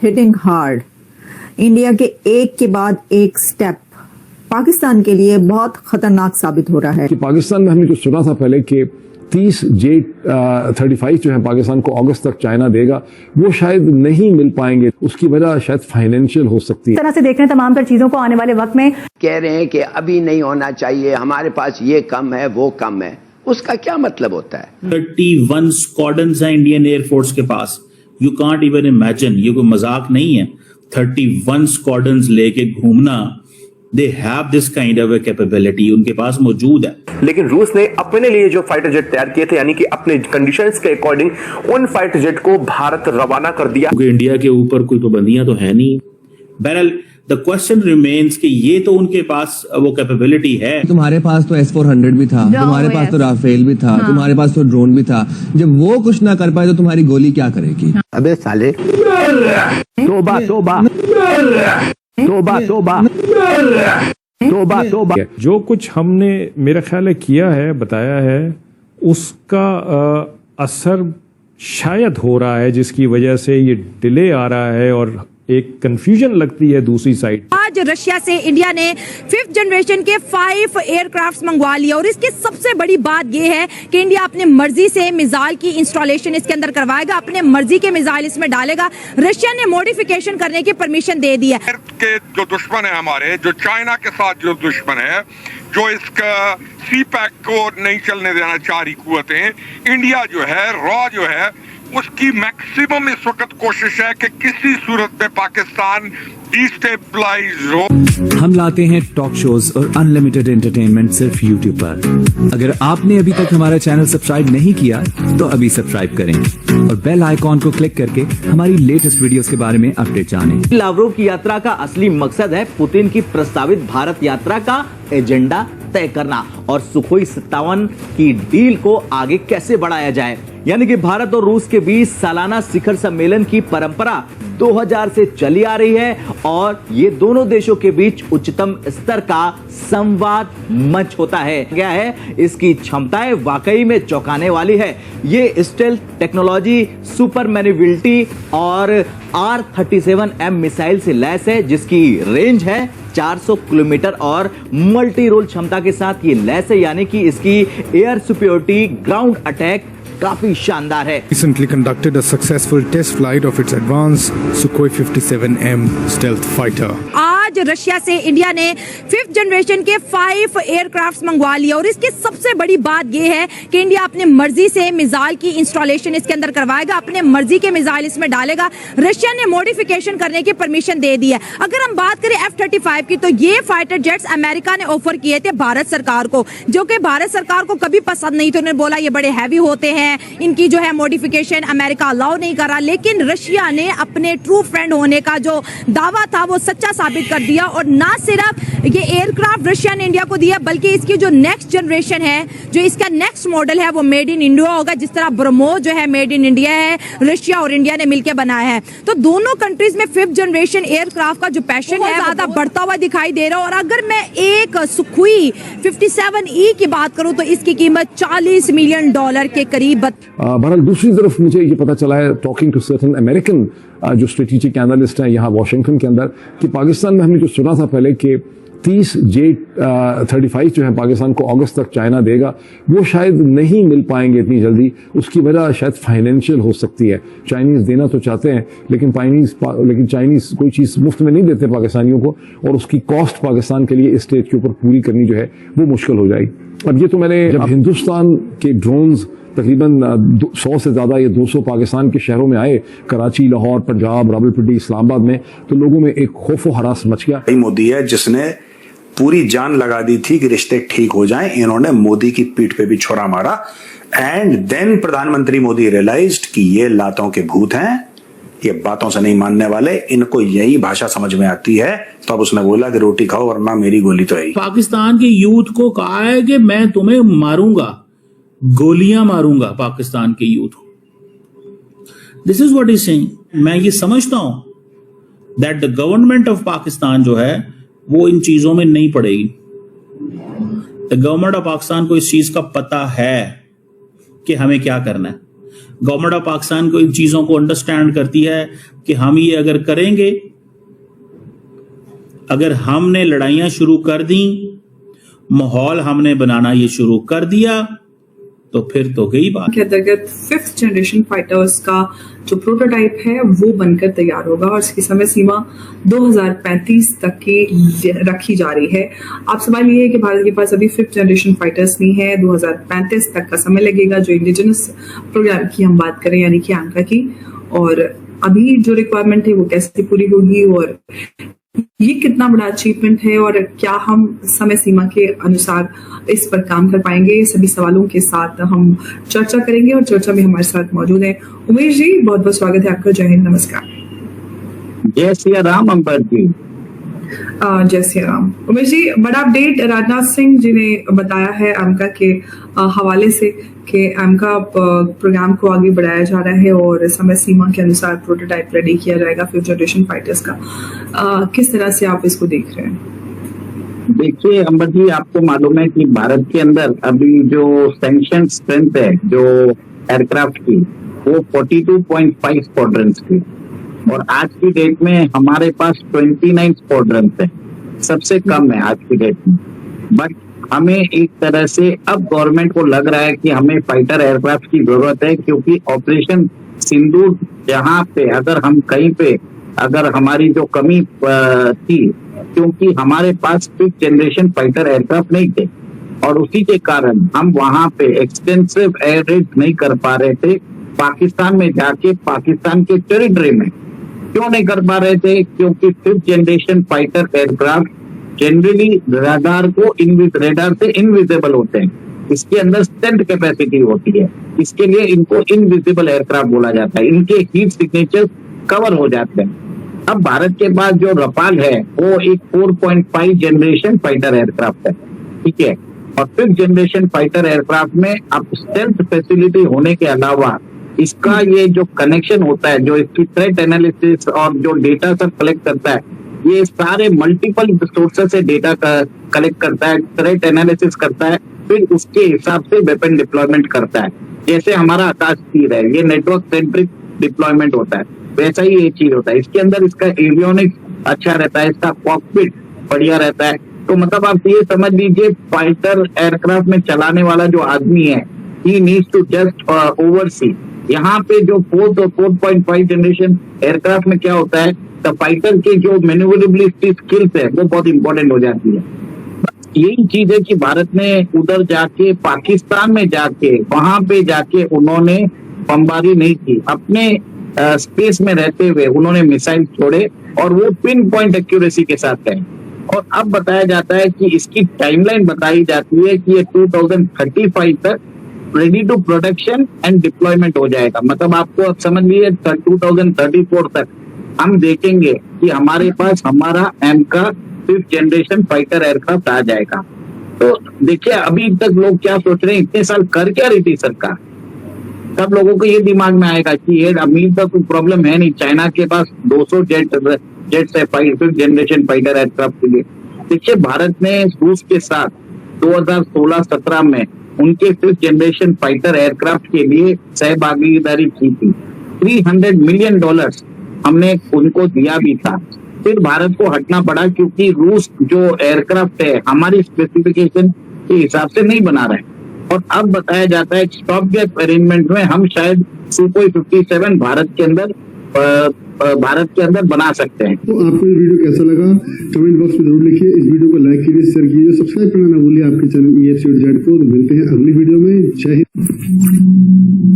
Hitting hard, India के एक के बाद एक स्टेप पाकिस्तान के लिए बहुत खतरनाक साबित हो रहा है। कि पाकिस्तान में हमने जो सुना था पहले कि 30J35 जो है पाकिस्तान को अगस्त तक चाइना देगा, वो शायद नहीं मिल पाएंगे। उसकी वजह शायद फाइनेंशियल हो सकती है। इस तरह से देख रहे हैं तमाम तर चीजों को आने वाले वक्त में कह रहे हैं कि अभी नहीं होना चाहिए, हमारे पास ये कम है वो कम है, उसका क्या मतलब होता है? 31 स्क्वाड्रन्स हैं इंडियन एयरफोर्स के पास। यू कांट इवन इमेजिन, ये कोई मजाक नहीं है। 31 स्क्वाड्रन्स लेके घूमना, they have this kind of capability, उनके पास मौजूद है। लेकिन रूस ने अपने लिए जो फाइटर जेट तैयार किए थे, यानी कि अपने कंडीशंस के अकॉर्डिंग उन फाइटर जेट को भारत रवाना कर दिया। क्योंकि इंडिया के ऊपर कोई पाबंदियां तो है नहीं। बहरहाल द क्वेश्चन रिमेन्स कि ये तो उनके पास वो कैपेबिलिटी है। तुम्हारे पास तो S-400 भी था, तुम्हारे पास तो राफेल भी था, तुम्हारे पास तो ड्रोन भी था। जब वो कुछ ना कर पाए तो तुम्हारी गोली क्या करेगी? अबे साले, तौबा तौबा तौबा तौबा तौबा तौबा। जो कुछ हमने मेरा ख्याल है किया है, बताया है, उसका असर शायद हो रहा है, जिसकी वजह से ये डिले आ रहा है और एक कंफ्यूजन लगती है दूसरी साइड। आज रशिया से इंडिया ने 5th जनरेशन के 5 एयरक्राफ्ट मंगवा लिया और इसकी सबसे बड़ी बात यह है कि इंडिया अपने मर्जी से मिसाइल की इंस्टॉलेशन इसके अंदर करवाएगा, अपने मर्जी के मिसाइल इसमें डालेगा। रशिया ने मॉडिफिकेशन करने की परमिशन दे दी है। के जो दुश्मन है हमारे, जो चाइना के साथ जो दुश्मन है, जो इसका CPAC को नहीं चलने देना चाह रही कुव्वतें, इंडिया जो है रॉ जो है उसकी मैक्सिमम इस वक्त कोशिश है कि किसी सूरत में पाकिस्तान डिस्टेबलाइज हो। हम लाते हैं टॉक शोज और अनलिमिटेड एंटरटेनमेंट सिर्फ YouTube पर। अगर आपने अभी तक हमारा चैनल सब्सक्राइब नहीं किया तो अभी सब्सक्राइब करें और बेल आइकॉन को क्लिक करके हमारी लेटेस्ट वीडियोस के बारे में अपडेट जानें। लावरोव की यात्रा का असली मकसद है पुतिन की प्रस्तावित भारत यात्रा का एजेंडा तय करना और सुखोई 57 की डील को आगे कैसे बढ़ाया जाए। यानी कि भारत और रूस के बीच सालाना शिखर सम्मेलन की परंपरा 2000 से चली आ रही है और ये दोनों देशों के बीच उच्चतम स्तर का संवाद मंच होता है। क्या है इसकी क्षमताएं वाकई में चौंकाने वाली है। ये स्टेल्थ टेक्नोलॉजी, सुपर मैन्यूविलिटी और R-37M मिसाइल से लैस है, जिसकी रेंज है 400 किलोमीटर और मल्टी रोल क्षमता के साथ ये लैस है, यानी कि इसकी एयर सुपीरियरिटी, ग्राउंड अटैक काफी शानदार है। Recently conducted a successful test flight of its advanced Sukhoi 57M stealth fighter. आज रशिया से इंडिया ने 5th जनरेशन के 5 एयरक्राफ्ट मंगवा लिया और इसकी सबसे बड़ी बात यह है कि इंडिया अपने मर्जी से मिसाइल की इंस्टॉलेशन इसके अंदर करवाएगा, अपने मर्जी के मिसाइल इसमें डालेगा। रशिया ने मॉडिफिकेशन करने की परमिशन दे दी है। अगर हम बात करें F-35 की, तो ये फाइटर जेट्स अमेरिका ने ऑफर किए थे भारत सरकार को, जो कि भारत सरकार को कभी पसंद नहीं थे। उन्होंने बोला ये बड़े हैवी होते हैं, इनकी जो है मॉडिफिकेशन अमेरिका अलाउ नहीं कर रहा। लेकिन रशिया ने अपने ट्रू फ्रेंड होने का जो दावा था वो सच्चा साबित कर दिया और ना सिर्फ ये एयरक्राफ्ट रशिया ने इंडिया को दिया, बल्कि इसकी जो नेक्स्ट जनरेशन है, जो इसका नेक्स्ट मॉडल है, वो मेड इन इंडिया होगा। जिस तरह ब्रह्मोस जो है मेड इन इंडिया है, रशिया और इंडिया ने मिलकर बनाया है। तो दोनों कंट्रीज में 5th जनरेशन एयरक्राफ्ट का जो पैशन है ज्यादा बढ़ता हुआ दिखाई दे रहा है। और अगर मैं एक सुखोई 57E की बात करूं तो इसकी कीमत $40 मिलियन के करीब। बहरहाल दूसरी तरफ मुझे ये पता चला है, टॉकिंग टू सर्टेन अमेरिकन जो स्ट्रेटेजिक एनालिस्ट हैं यहाँ वॉशिंगटन के अंदर, कि पाकिस्तान में हमने जो सुना था पहले कि 30J35 जो है पाकिस्तान को अगस्त तक चाइना देगा, वो शायद नहीं मिल पाएंगे इतनी जल्दी। उसकी वजह शायद फाइनेंशियल हो सकती है। चाइनीज देना तो चाहते हैं, लेकिन चाइनीज कोई चीज़ मुफ्त में नहीं देते पाकिस्तानियों को, और उसकी कॉस्ट पाकिस्तान के लिए इस स्टेज के ऊपर पूरी करनी जो है वो मुश्किल हो जाएगी। अब ये तो मैंने जब हिंदुस्तान के ड्रोन्स तकरीबन 100 से ज़्यादा या 200 पाकिस्तान के शहरों में आए, कराची, लाहौर, पंजाब, रावलपिंडी, इस्लामाबाद में, तो लोगों में एक खौफ व हरास मच गया। मोदी है जिसने पूरी जान लगा दी थी कि रिश्ते ठीक हो जाएं, इन्होंने मोदी की पीठ पे भी छोरा मारा। एंड देन प्रधानमंत्री मोदी रियलाइज्ड कि ये लातों के भूत हैं, ये बातों से नहीं मानने वाले, इनको यही भाषा समझ में आती है। तो अब उसने बोला कि रोटी खाओ वरना मेरी गोली तो है। पाकिस्तान के यूथ को कहा है कि मैं तुम्हें मारूंगा, गोलियां मारूंगा पाकिस्तान के यूथ को। This is what is saying. मैं ये समझता हूं that the government of Pakistan जो है वो इन चीजों में नहीं पड़ेगी। द गवर्नमेंट ऑफ पाकिस्तान को इस चीज का पता है कि हमें क्या करना है। गवर्नमेंट ऑफ पाकिस्तान को इन चीजों को अंडरस्टैंड करती है कि हम ये अगर करेंगे, अगर हमने लड़ाइयां शुरू कर दी, माहौल हमने बनाना ये शुरू कर दिया, तो फिर तो गई बात। के अंतर्गत 5th जनरेशन फाइटर्स का जो प्रोटोटाइप है वो बनकर तैयार होगा और इसकी समय सीमा 2035 तक की रखी जा रही है। अब सवाल ये है कि भारत के पास अभी 5th जनरेशन फाइटर्स नहीं है, 2035 तक का समय लगेगा। जो इंडिजिनस प्रोग्राम की हम बात करें यानी कि AMCA की, और अभी जो रिक्वायरमेंट है वो कैसे पूरी होगी और ये कितना बड़ा अचीवमेंट है और क्या हम समय सीमा के अनुसार इस पर काम कर पाएंगे, सभी सवालों के साथ हम चर्चा करेंगे और चर्चा में हमारे साथ मौजूद हैं उमेश जी। बहुत बहुत स्वागत है आपका। जय हिंद, नमस्कार। जय सिया राम अंबर जी। जय सिया राम। उमेश जी, बड़ा अपडेट राजनाथ सिंह जी ने बताया है AMCA के हवाले से कि AMCA प्रोग्राम को आगे बढ़ाया जा रहा है और समय सीमा के अनुसार प्रोटोटाइप रेडी किया जाएगा 5th जनरेशन फाइटर्स का। किस तरह से आप इसको देख रहे हैं? देखिए अंबर जी, आपको मालूम है कि भारत के अंदर अभी जो सैंक्शन स्ट्रेंथ है जो एयरक्राफ्ट की, वो 42.5 स्क्वाड्रंस की, और आज की डेट में हमारे पास 29 स्क्वाड्रंस है, सबसे कम है आज की डेट में। बट हमें एक तरह से अब गवर्नमेंट को लग रहा है कि हमें फाइटर एयरक्राफ्ट की जरूरत है, क्योंकि ऑपरेशन सिंदूर जहां पे अगर हम कहीं पे अगर हमारी जो कमी थी, क्योंकि हमारे पास 5th जनरेशन फाइटर एयरक्राफ्ट नहीं थे और उसी के कारण हम वहां पे एक्सटेंसिव एयर रेड नहीं कर पा रहे थे। पाकिस्तान में जाके पाकिस्तान के टेरिटरी में क्यों नहीं कर पा रहे थे? क्योंकि 5th generation fighter aircraft generally radar से इनविजिबल होते हैं, इसके अंदर स्टेल्थ कैपेसिटी होती है, इसके लिए इनको इनविजिबल एयरक्राफ्ट बोला जाता है, इनके हीट सिग्नेचर कवर हो जाते हैं। अब भारत के पास जो रफाल है वो एक 4.5 जनरेशन फाइटर एयरक्राफ्ट है, ठीक है, और 5th जनरेशन फाइटर एयरक्राफ्ट में अब स्टेल्थ फैसिलिटी होने के अलावा इसका ये जो कनेक्शन होता है, जो इसकी थ्रेट एनालिसिस और जो डेटा सब कलेक्ट करता है, ये सारे मल्टीपल सोर्सेस से डेटा कलेक्ट करता है, थ्रेट एनालिसिस करता है, फिर उसके हिसाब से वेपन डिप्लॉयमेंट करता है। जैसे हमारा आकाश तीर है, ये नेटवर्क सेंट्रिक डिप्लॉयमेंट होता है, वैसा ही ये चीज होता है। इसके अंदर इसका एवियोनिक्स अच्छा रहता है, इसका कॉकपिट बढ़िया रहता है। तो मतलब आप ये समझ लीजिए, फाइटर एयरक्राफ्ट में चलाने वाला जो आदमी है, he needs to just oversee. यहाँ पे जो 4.5 जनरेशन एयरक्राफ्ट में क्या होता है, तो फाइटर के जो मैन्यूवरेबिलिटी स्किल्स है वो बहुत इंपॉर्टेंट हो जाती है। यही चीज है कि भारत ने उधर जाके पाकिस्तान में जाके वहां पे जाके उन्होंने बमबारी नहीं की, अपने स्पेस में रहते हुए उन्होंने मिसाइल छोड़े और वो पिन पॉइंट एक्यूरेसी के साथ है। और अब बताया जाता है कि इसकी टाइमलाइन बताई जाती है कि ये 2035 तक ready to production and deployment हो जाएगा। मतलब आपको अब समझ लीजिए 2034 तक हम देखेंगे कि हमारे पास हमारा AMCA 5th generation fighter aircraft आ जाएगा। तो देखिए, अभी तक लोग क्या सोच रहे हैं, इतने साल कर क्या रही थी सरकार? सब लोगों को ये दिमाग में आएगा कि ये अमीर का कोई प्रॉब्लम है नहीं, चाइना के पास 200 जेट्स है 5th जनरेशन फाइटर एयरक्राफ्ट के लिए। देखिए, भारत ने रूस के साथ 2016-17 में उनके 5th जनरेशन फाइटर एयरक्राफ्ट के लिए सहभागीदारी की थी। $300 मिलियन हमने उनको दिया भी था। फिर भारत को हटना पड़ा क्योंकि रूस जो एयरक्राफ्ट है हमारी स्पेसिफिकेशन के हिसाब से नहीं बना रहे। और अब बताया जाता है स्टॉप गैप अरेंजमेंट में हम शायद सुखोई 57 भारत के अंदर बना सकते हैं। तो आपको ये वीडियो कैसा लगा कमेंट बॉक्स में जरूर लिखिए। इस वीडियो को लाइक कीजिए, शेयर कीजिए, सब्सक्राइब करना ना भूलिए आपके चैनल EFC को। मिलते हैं अगली वीडियो में। जय हिंद।